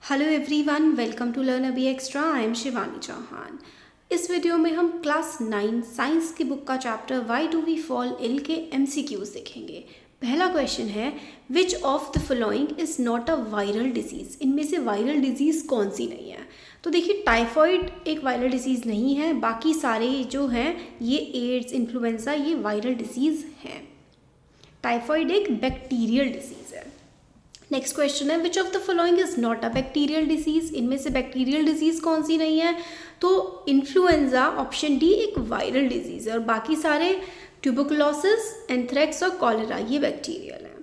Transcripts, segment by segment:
Hello everyone, welcome to learn अभी extra. I am Shivani Chauhan. इस video में हम क्लास 9 साइंस की बुक का chapter why do we fall ill के एमसीक्यूज देखेंगे। पहला क्वेश्चन है, which of the following is not a viral disease. इनमें से वायरल डिजीज कौन सी नहीं है। तो देखिए, टाइफॉइड एक वायरल डिजीज नहीं है, बाकी सारे जो हैं ये एड्स, इन्फ्लुएंजा, ये वायरल डिजीज हैं। टाइफॉइड एक बैक्टीरियल डिजीज है। नेक्स्ट क्वेश्चन है, which of the following is not a bacterial disease. इनमें से बैक्टीरियल डिजीज कौन सी नहीं है। तो इन्फ्लुएंजा ऑप्शन डी एक वायरल डिजीज है और बाकी सारे ट्यूबरकुलोसिस, एंथ्रेक्स और कॉलेरा ये बैक्टीरियल है।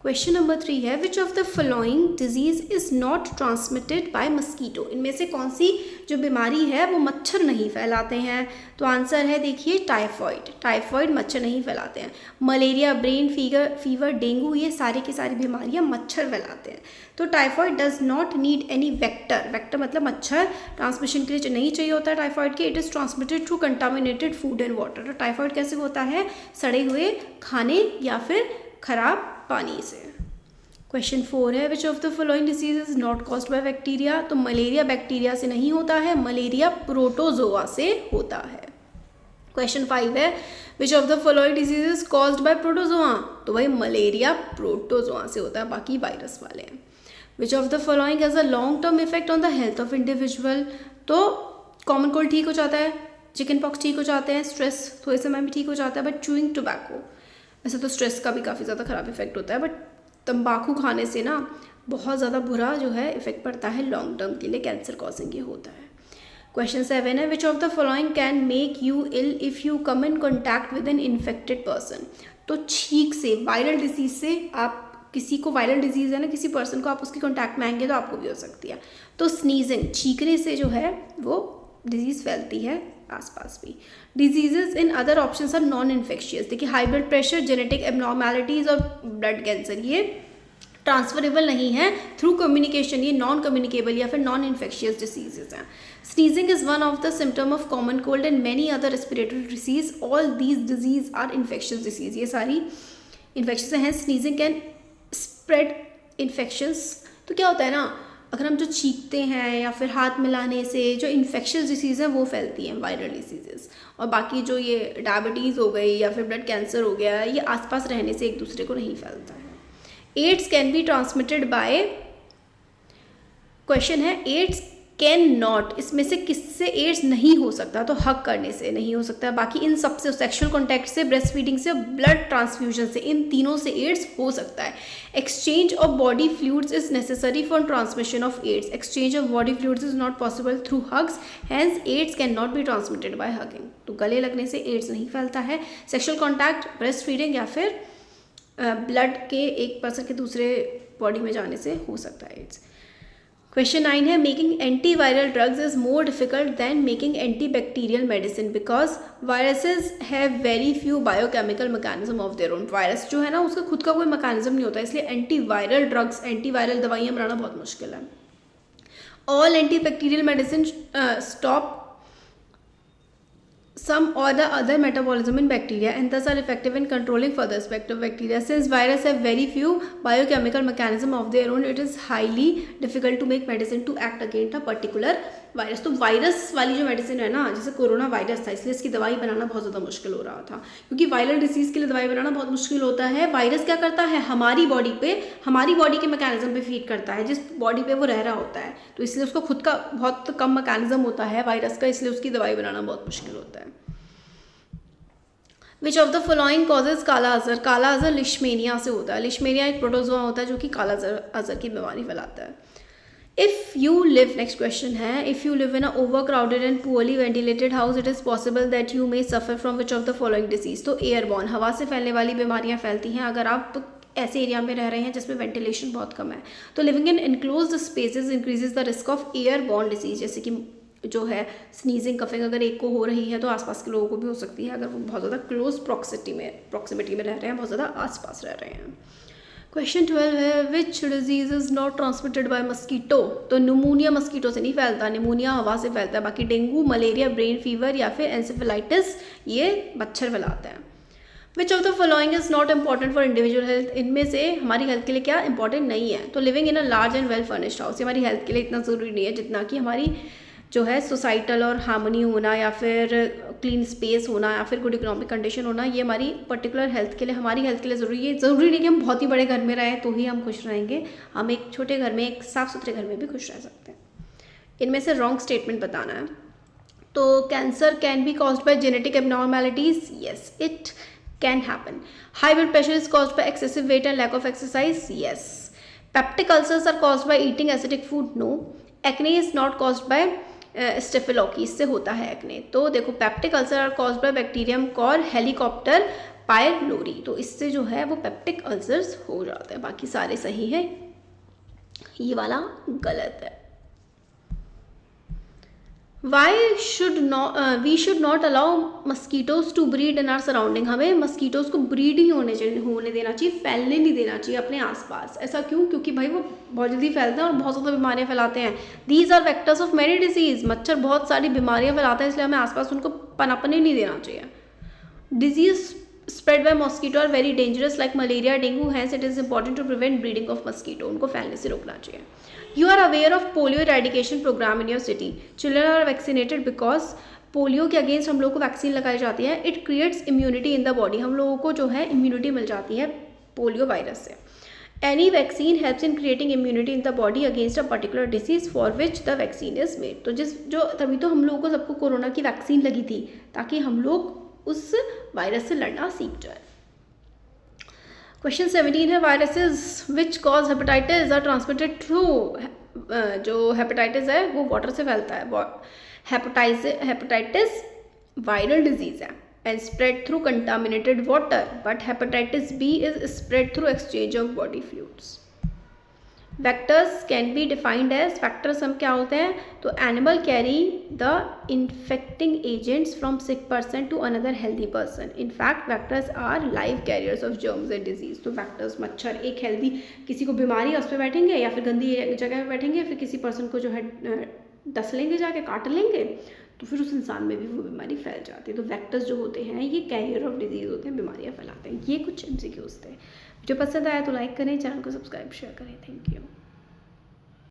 क्वेश्चन नंबर 3 है, which of the following disease is not transmitted by mosquito. इनमें से कौन सी जो बीमारी है वो मच्छर नहीं फैलाते हैं। तो आंसर है देखिए टाइफॉइड। टाइफॉइड मच्छर नहीं फैलाते हैं। मलेरिया, ब्रेन फीवर, डेंगू, ये सारी की सारी बीमारियां मच्छर फैलाते हैं। तो typhoid does not need any vector. Vector मतलब मच्छर ट्रांसमिशन के लिए नहीं चाहिए होता है टाइफॉइड के। It is transmitted through contaminated food and water. तो टाइफॉइड कैसे होता है, सड़े हुए खाने या फिर खराब पानी से। क्वेश्चन 4 है, which of the following disease is not caused by bacteria. तो मलेरिया बैक्टीरिया से नहीं होता है, मलेरिया प्रोटोजोआ से होता है। क्वेश्चन 5 है, which of the following disease is caused bye protozoa. तो भाई मलेरिया प्रोटोजोआ से होता है, बाकी वायरस वाले हैं। विच of the following has a long term effect on the health of individual. तो कॉमन कोल्ड ठीक हो जाता है, चिकन पॉक्स ठीक हो जाते हैं, स्ट्रेस थोड़े समय में ठीक हो जाता है, बट चूइंग टोबैको, वैसे तो स्ट्रेस का भी काफ़ी ज़्यादा ख़राब इफेक्ट होता है, बट तंबाकू खाने से ना बहुत ज़्यादा बुरा जो है इफेक्ट पड़ता है लॉन्ग टर्म के लिए, कैंसर कॉजिंग ये होता है। क्वेश्चन 7 है, which of the following can make you ill if you come in contact with an infected person. तो छींक से, वायरल डिजीज से, आप किसी को वायरल डिजीज़ है ना, किसी पर्सन को आप उसके कॉन्टैक्ट में आएंगे तो आपको भी हो सकती है। तो स्नीजिंग, छींकने से जो है वो डिजीज़ फैलती है आसपास भी। Diseases in other options are non infectious. देखिए, high blood pressure, genetic abnormalities और ब्लड कैंसर ये ट्रांसफरेबल नहीं है थ्रू कम्युनिकेशन, ये नॉन कम्युनिकेबल या फिर नॉन इन्फेक्शियस डिजीजेज हैं। Sneezing is one of the symptom of common cold and many other respiratory disease. All these disease are infectious disease, ये सारी इन्फेक्शियस हैं। Sneezing can spread infections. तो क्या होता है ना, अगर हम जो छींकते हैं या फिर हाथ मिलाने से जो इन्फेक्शियस डिसीज़ हैं वो फैलती हैं, वायरल डिसीजेस। और बाकी जो ये डायबिटीज़ हो गई या फिर ब्लड कैंसर हो गया, ये आसपास रहने से एक दूसरे को नहीं फैलता है। AIDS can be transmitted by, question है एड्स कैन नॉट, इसमें से किससे एड्स नहीं हो सकता। तो हग करने से नहीं हो सकता, बाकी इन सबसे, सेक्सुअल कॉन्टैक्ट से, ब्रेस्ट फीडिंग से, ब्लड ट्रांसफ्यूजन से, इन तीनों से एड्स हो सकता है। Exchange of body fluids is necessary for transmission of AIDS. Exchange of body fluids is not possible through hugs, hence AIDS can not be transmitted by hugging. तो गले लगने से एड्स नहीं फैलता है। सेक्सुअल कॉन्टैक्ट, ब्रेस्ट फीडिंग या फिर blood के एक पर्सन के दूसरे बॉडी में जाने से हो सकता है एड्स। क्वेश्चन 9 है, making antiviral drugs is more difficult than making antibacterial medicine because viruses have very few biochemical mechanism of their own. Virus जो है ना, उसका खुद का कोई मैकेनिज्म नहीं होता, इसलिए एंटीवायरल ड्रग्स, एंटीवायरल दवाइयाँ बनाना बहुत मुश्किल है। All antibacterial medicine stop some or the other metabolism in bacteria and thus are effective in controlling further aspect of bacteria. Since viruses have very few biochemical mechanism of their own, it is highly difficult to make medicine to act against a particular virus. तो virus वाली जो medicine है ना, जैसे corona virus था, इसलिए इसकी दवाई बनाना बहुत ज़्यादा मुश्किल हो रहा था, क्योंकि वायरल डिसीज़ के लिए दवाई बनाना बहुत मुश्किल होता है। वायरस क्या करता है, हमारी बॉडी पे, हमारी बॉडी के मैकेनिज्म पे फीड करता है, जिस बॉडी पे वो रह रहा होता है, तो इसलिए उसका खुद का बहुत कम मैकेनिज्म होता है वायरस का, इसलिए उसकी दवाई बनाना बहुत मुश्किल होता है। Which of the following causes काला अजहर। काला अजहर लिशमेनिया से होता है। लिशमेनिया एक प्रोटोजोआ होता है जो कि काला अजहर की बीमारी फैलाता है। If you live, next question है, if you live in a over crowded and poorly ventilated house, it is possible that you may suffer from which of the following disease. तो एयरबॉर्न, हवा से फैलने वाली बीमारियाँ फैलती हैं अगर आप ऐसे एरिया में रह रहे हैं जिसमें वेंटिलेशन बहुत कम है। तो living in enclosed spaces increases the risk of airborne disease, जैसे कि जो है स्नीजिंग, कफिंग, अगर एक को हो रही है तो आसपास के लोगों को भी हो सकती है, अगर वो बहुत ज़्यादा क्लोज प्रॉक्सिमिटी में रह रहे हैं, बहुत ज़्यादा आसपास रह रहे हैं। क्वेश्चन 12 है, which disease is not transmitted by mosquito. तो निमोनिया मस्कीटो से नहीं फैलता, निमोनिया हवा से फैलता है, बाकी डेंगू, मलेरिया, ब्रेन फीवर या फिर एंसेफेलाइटिस ये मच्छर फैलाते हैं। विच of the following is not important for individual health, इनमें से हमारी हेल्थ के लिए क्या इंपॉर्टेंट नहीं है? तो living in a large and well furnished house, ये हमारी हेल्थ के लिए इतना ज़रूरी नहीं है जितना कि हमारी जो है सोसाइटल और हार्मनी होना या फिर क्लीन स्पेस होना या फिर गुड इकोनॉमिक कंडीशन होना, ये हमारी पर्टिकुलर हेल्थ के लिए, हमारी हेल्थ के लिए ज़रूरी है। ज़रूरी नहीं कि हम बहुत ही बड़े घर में रहें तो ही हम खुश रहेंगे, हम एक छोटे घर में, एक साफ़ सुथरे घर में भी खुश रह सकते हैं। इनमें से रॉन्ग स्टेटमेंट बताना है। तो cancer can be caused by genetic abnormalities, yes it can happen. High blood pressure is caused by excessive weight and lack of exercise, yes. Peptic ulcers are caused by eating acidic food, no. Acne is not caused by staphylococci से होता है acne. तो देखो peptic ulcer are caused by bacterium called Helicobacter pylori, तो इससे जो है वो पेप्टिक अल्सर्स हो जाते हैं, बाकी सारे सही है, ये वाला गलत है। Why should not we should not allow mosquitoes to breed in our surrounding, हमें मस्कीटोज़ को ब्रीड ही होने देना चाहिए, फैलने नहीं देना चाहिए अपने आसपास। ऐसा क्यों? क्योंकि भाई वो बहुत जल्दी फैलते हैं और बहुत ज़्यादा बीमारियां फैलाते हैं। These are vectors of many diseases, मच्छर बहुत सारी बीमारियां फैलाते हैं, इसलिए हमें आसपास उनको पनपने नहीं देना चाहिए। Disease spread by mosquito are very dangerous like malaria, dengue, hence it is important to prevent breeding of mosquito, उनको फैलने से रोकना चाहिए। You are aware of polio eradication program in your city. Children are vaccinated because polio के against हम लोग को vaccine लगाई जाती है। It creates immunity in the body, हम लोगों को जो है इम्यूनिटी मिल जाती है पोलियो वायरस से। Any vaccine helps in creating immunity in the body against a particular disease for which the vaccine is made. तो तभी तो हम लोगों को सबको कोरोना की वैक्सीन लगी थी, ताकि हम लोग उस वायरस से लड़ना सीख जाए। क्वेश्चन 17 है, viruses which cause hepatitis are transmitted through, जो हेपेटाइटिस है वो वाटर से फैलता है। हेपेटाइटिस वायरल डिजीज है and spread through contaminated water, but hepatitis B is spread through exchange of body fluids. Vectors can be defined as, factors हम क्या होते हैं? तो animal carry the infecting agents from sick person to another healthy person. In fact vectors are live carriers of germs and disease. तो vectors, मच्छर एक healthy, किसी को बीमारी है उस पर बैठेंगे या फिर गंदी जगह पर बैठेंगे, फिर किसी पर्सन को जो है डस लेंगे, जाके काट लेंगे, तो फिर उस इंसान में भी वो बीमारी फैल जाती है। तो वैक्टर्स जो होते हैं ये कैरियर ऑफ डिजीज होते हैं, बीमारियाँ फैलाते हैं। ये कुछ MCQs थे। जो पसंद आया तो लाइक करें, चैनल को सब्सक्राइब शेयर करें। Thank you.